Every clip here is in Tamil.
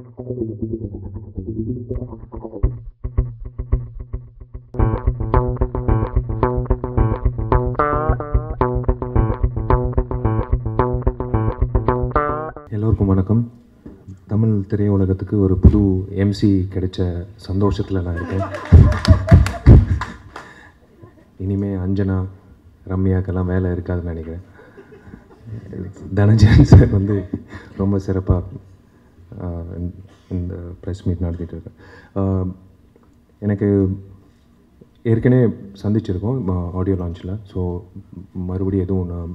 எல்லோருக்கும் வணக்கம். தமிழ் திரையுலகத்துக்கு ஒரு புது எம்சி கிடைச்ச சந்தோஷத்தில் நான் இருக்கேன். இனிமேல் அஞ்சனா ரம்யாக்கெல்லாம் வேலை இருக்காதுன்னு நினைக்கிறேன். தனஞ்சயன் சார் வந்து ரொம்ப சிறப்பாக இந்த ப்ரெஸ் மீட் நடத்திட்டு இருக்கேன். எனக்கு ஏற்கனவே சந்திச்சிருக்கோம் ஆடியோ லான்ச்சில். ஸோ மறுபடியும் எதுவும் நான்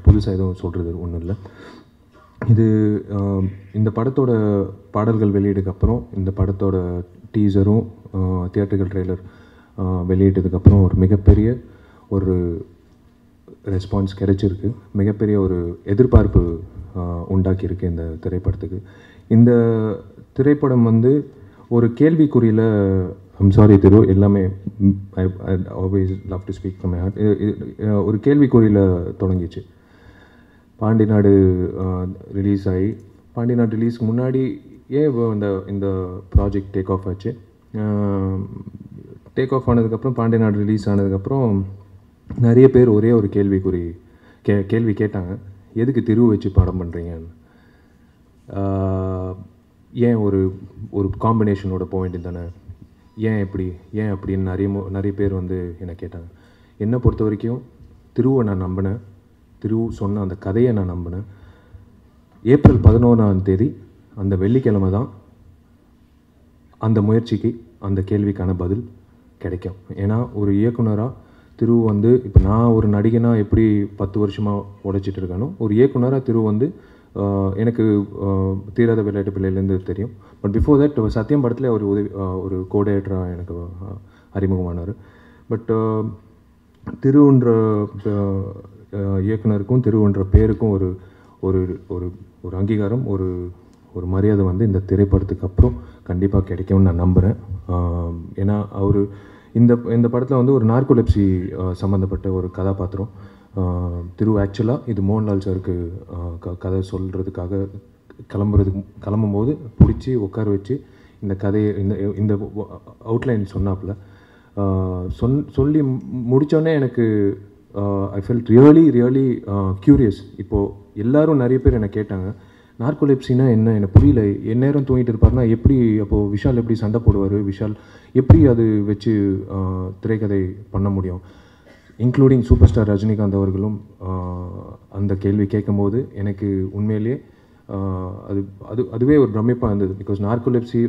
புதுசாக எதுவும் சொல்கிறது ஒன்றும் இல்லை. இது இந்த படத்தோட பாடல்கள் வெளியீடுக்கப்புறம், இந்த படத்தோட டீசரும் தியேட்டர்கள் ட்ரெய்லர் வெளியிட்டதுக்கப்புறம் ஒரு மிகப்பெரிய ஒரு ரெஸ்பான்ஸ் கிடைச்சிருக்கு. மிகப்பெரிய ஒரு எதிர்பார்ப்பு உண்டாக்கியிருக்கு இந்த திரைப்படத்துக்கு. இந்த திரைப்படம் வந்து ஒரு கேள்விக்குறியில், ஐம் சாரி திரு, எல்லாமே I always love to speak from my heart. ஒரு கேள்விக்குறியில் தொடங்கிச்சு. பாண்டி நாடு ரிலீஸ் ஆகி, பாண்டி நாடு ரிலீஸ்க்கு முன்னாடி ஏன் இந்த ப்ராஜெக்ட் டேக் ஆஃப் ஆச்சு. டேக் ஆஃப் ஆனதுக்கப்புறம், பாண்டி நாடு ரிலீஸ் ஆனதுக்கப்புறம் நிறைய பேர் ஒரே ஒரு கேள்வி கேட்டாங்க. எதுக்கு திரு வச்சு படம் பண்ணுறீங்கன்னு. ஏன் ஒரு காம்பினேஷனோட போக வேண்டியது தானே, ஏன் அப்படின்னு நிறைய பேர் வந்து என்னை கேட்டாங்க. என்னை பொறுத்த வரைக்கும் திருவை நான் நம்பினேன். திரு சொன்ன அந்த கதையை நான் நம்பினேன். ஏப்ரல் 11 அந்த வெள்ளிக்கிழமை தான் அந்த முயற்சிக்கு, அந்த கேள்விக்கான பதில் கிடைக்கும். ஏன்னா ஒரு இயக்குனராக திரு வந்து, இப்போ நான் ஒரு நடிகனாக எப்படி 10 வருஷமாக உழைச்சிட்டு இருக்கேனோ, ஒரு இயக்குனராக திரு வந்து எனக்கு தீராத விளையாட்டு பிள்ளையிலேருந்து தெரியும். பட் பிஃபோர் தட் சத்தியம் படத்தில் ஒரு கோடைரேட்டராக எனக்கு அறிமுகமானார். பட் திருன்ற இயக்குனருக்கும் திருன்ற பேருக்கும் ஒரு ஒரு ஒரு ஒரு அங்கீகாரம், ஒரு மரியாதை வந்து இந்த திரைப்படத்துக்கு அப்புறம் கண்டிப்பாக கிடைக்கும்னு நான் நம்புகிறேன். ஏன்னா அவர் இந்த படத்தில் வந்து ஒரு நார்கோலெப்சி சம்மந்தப்பட்ட ஒரு கதாபாத்திரம். திரு ஆக்சுவலாக இது மோகன்லால் சாருக்கு கதை சொல்கிறதுக்காக கிளம்பும்போது பிடிச்சி உட்கார வச்சு இந்த கதையை இந்த அவுட்லைன் சொன்னாப்புல. சொல்லி முடித்தோடனே எனக்கு ஐ ஃபெல்ட் ரியலி க்யூரியஸ். இப்போது எல்லோரும் நிறைய பேர் என்னை கேட்டாங்க, நார்கோலெப்சினா என்ன, எனக்கு புரியல. எந்நேரம் தூங்கிட்டு இருப்பார்னா எப்படி, அப்போது விஷால் எப்படி சண்டை போடுவார், விஷால் எப்படி அது வச்சு திரைக்கதை பண்ண முடியும், இன்க்ளூடிங் சூப்பர் ஸ்டார் ரஜினிகாந்த் அவர்களும் அந்த கேள்வி கேட்கும்போது எனக்கு உண்மையிலேயே அதுவே ஒரு பிரமிப்பாக இருந்தது. பிகாஸ் நார்கோலெப்சி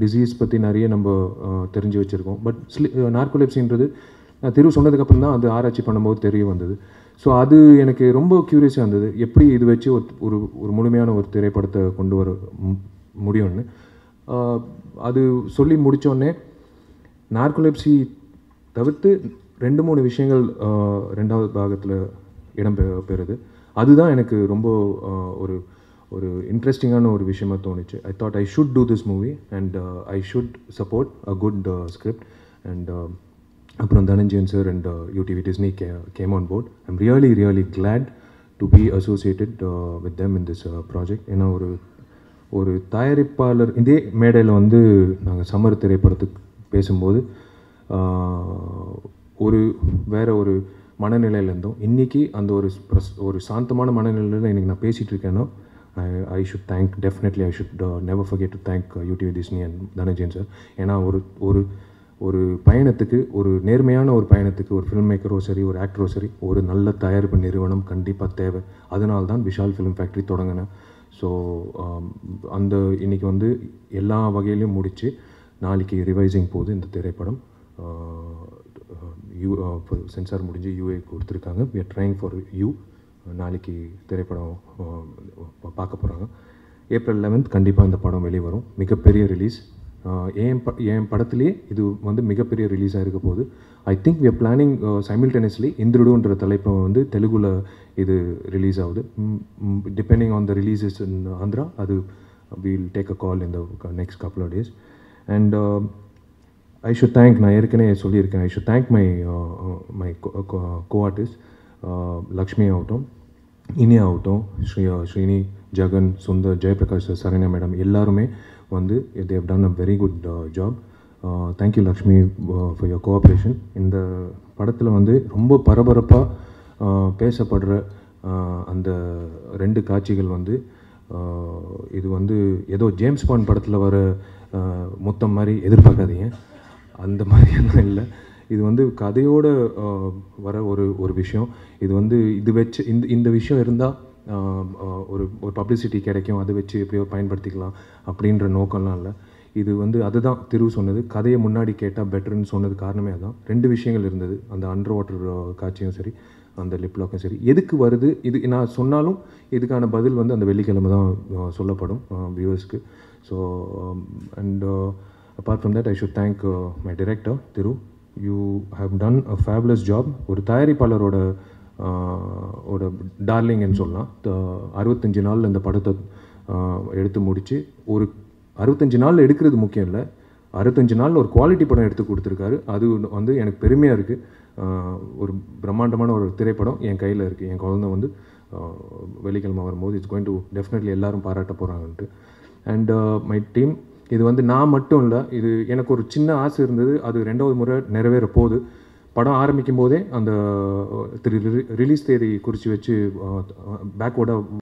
டிசீஸ் பற்றி நிறைய நம்ம தெரிஞ்சு வச்சுருக்கோம். பட் நார்கோலெப்சின்றது திரு சொன்னதுக்கப்புறம் தான் அது ஆராய்ச்சி பண்ணும்போது தெரிய வந்தது. ஸோ அது எனக்கு ரொம்ப க்யூரியஸாக இருந்தது, எப்படி இது வச்சு ஒரு முழுமையான ஒரு திரைப்படத்தை கொண்டு வர முடியும்னு. அது சொல்லி முடித்தோடனே நார்கோலெப்சி தவிர்த்து 2-3 விஷயங்கள் ரெண்டாவது பாகத்தில் இடம்பெறுது. அதுதான் எனக்கு ரொம்ப ஒரு இன்ட்ரெஸ்டிங்கான ஒரு விஷயமா தோணுச்சு. I thought I should do this movie and I should support a good script. And அப்புறம் Dhananjayan sir and UTV Disney came on board. I'm really glad to be associated with them in this project. ஏன்னா ஒரு தயாரிப்பாளர் இதே மேடையில் வந்து நாங்கள் சம்மர் திரைப்படத்துக்கு பேசும்போது வேறு ஒரு மனநிலையில் இருந்தோம். இன்றைக்கி அந்த ஒரு சாந்தமான மனநிலையில் இன்றைக்கி நான் பேசிகிட்டு இருக்கேன்னா I should thank, definitely I should never forget to thank UTV Disney and Dhananjayan sir. ஏன்னா ஒரு பயணத்துக்கு, ஒரு நேர்மையான ஒரு பயணத்துக்கு ஒரு ஃபில்ம் மேக்கரோ சரி, ஒரு ஆக்டரோ சரி, ஒரு நல்ல தயாரிப்பு நிறுவனம் கண்டிப்பாக தேவை. அதனால தான் விஷால் ஃபிலிம் ஃபேக்ட்ரி தொடங்கினேன். ஸோ அந்த இன்றைக்கி வந்து எல்லா வகையிலையும் முடித்து நாளைக்கு ரிவைசிங் போகுது இந்த திரைப்படம். சென்சார் முடிஞ்சு UA கொடுத்துருக்காங்க. we are trying for you. நாளைக்கு திரைப்படம் பார்க்க போகிறாங்க. ஏப்ரல் 11 கண்டிப்பாக இந்த படம் வெளியே வரும். மிகப்பெரிய ரிலீஸ். என் படத்துலேயே இது வந்து மிகப்பெரிய ரிலீஸாக இருக்க போகுது. I think we are planning simultaneously இந்திருடுன்ற தலைப்பை வந்து தெலுங்குல இது ரிலீஸ் ஆகுது. Depending on the releases in Andhra, அது will take a call in the next couple of days. And I should thank, நான் ஏற்கனவே சொல்லியிருக்கேன், I should thank my co artist Lakshmi ஆகட்டும், இனி ஆகட்டும், ஸ்ரீனி, ஜெகன், சுந்தர், ஜெயபிரகாஷ் சார், சரண்யா மேடம் எல்லாருமே வந்து they have done a very good job. Thank you Lakshmi for your cooperation. இந்த படத்தில் வந்து ரொம்ப பரபரப்பாக பேசப்படுற அந்த 2 காட்சிகள் வந்து இது வந்து ஏதோ ஜேம்ஸ் பாண்ட் படத்தில் வர மொத்தம் மாதிரி எதிர்பார்க்காதீங்க, அந்த மாதிரியெல்லாம் இல்லை. இது வந்து கதையோட வர ஒரு விஷயம். இது வந்து இது வச்சு இந்த விஷயம் இருந்தால் ஒரு பப்ளிசிட்டி கிடைக்கும், அதை வச்சு எப்படியோ பயன்படுத்திக்கலாம் அப்படின்ற நோக்கம்லாம் இல்லை. இது வந்து அதுதான் திரு சொன்னது, கதையை முன்னாடி கேட்டால் பெட்டர்னு சொன்னது காரணமே அதுதான். 2 விஷயங்கள் இருந்தது, அந்த அண்டர் வாட்டர் காட்சியும் சரி, அந்த லிப்லாக்கும் சரி. எதுக்கு வருது இது நான் சொன்னாலும் இதுக்கான பதில் வந்து அந்த வெள்ளிக்கிழமை தான் சொல்லப்படும் வியூவர்ஸ்க்கு. So and apart from that I should thank my director Thiru. You have done a fabulous job. ஒரு தயாரிப்பாளரோட டார்லிங்னு சொல்லலாம். 65 நாளில் இந்த படத்தை எடுத்து முடித்து, ஒரு 65 நாளில் எடுக்கிறது முக்கியம் இல்லை, 65 நாளில் ஒரு குவாலிட்டி படம் எடுத்து கொடுத்துருக்காரு. அது வந்து எனக்கு பெருமையாக இருக்குது. ஒரு பிரம்மாண்டமான ஒரு திரைப்படம் என் கையில் இருக்குது. என் குழந்தை வந்து வெள்ளிக்கிழமை வரும்போது இட்ஸ் கோயிங் டு டெஃபினெட்லி எல்லோரும் பாராட்ட போகிறாங்கன்ட்டு. அண்ட் மை டீம், இது வந்து நான் மட்டும் இல்லை, இது எனக்கு ஒரு சின்ன ஆசை இருந்தது, அது 2வது முறை நிறைவேற போகுது. படம் ஆரம்பிக்கும் போதே அந்த ரிலீஸ் தேதி குறித்து வச்சு பேக்வேர்டாக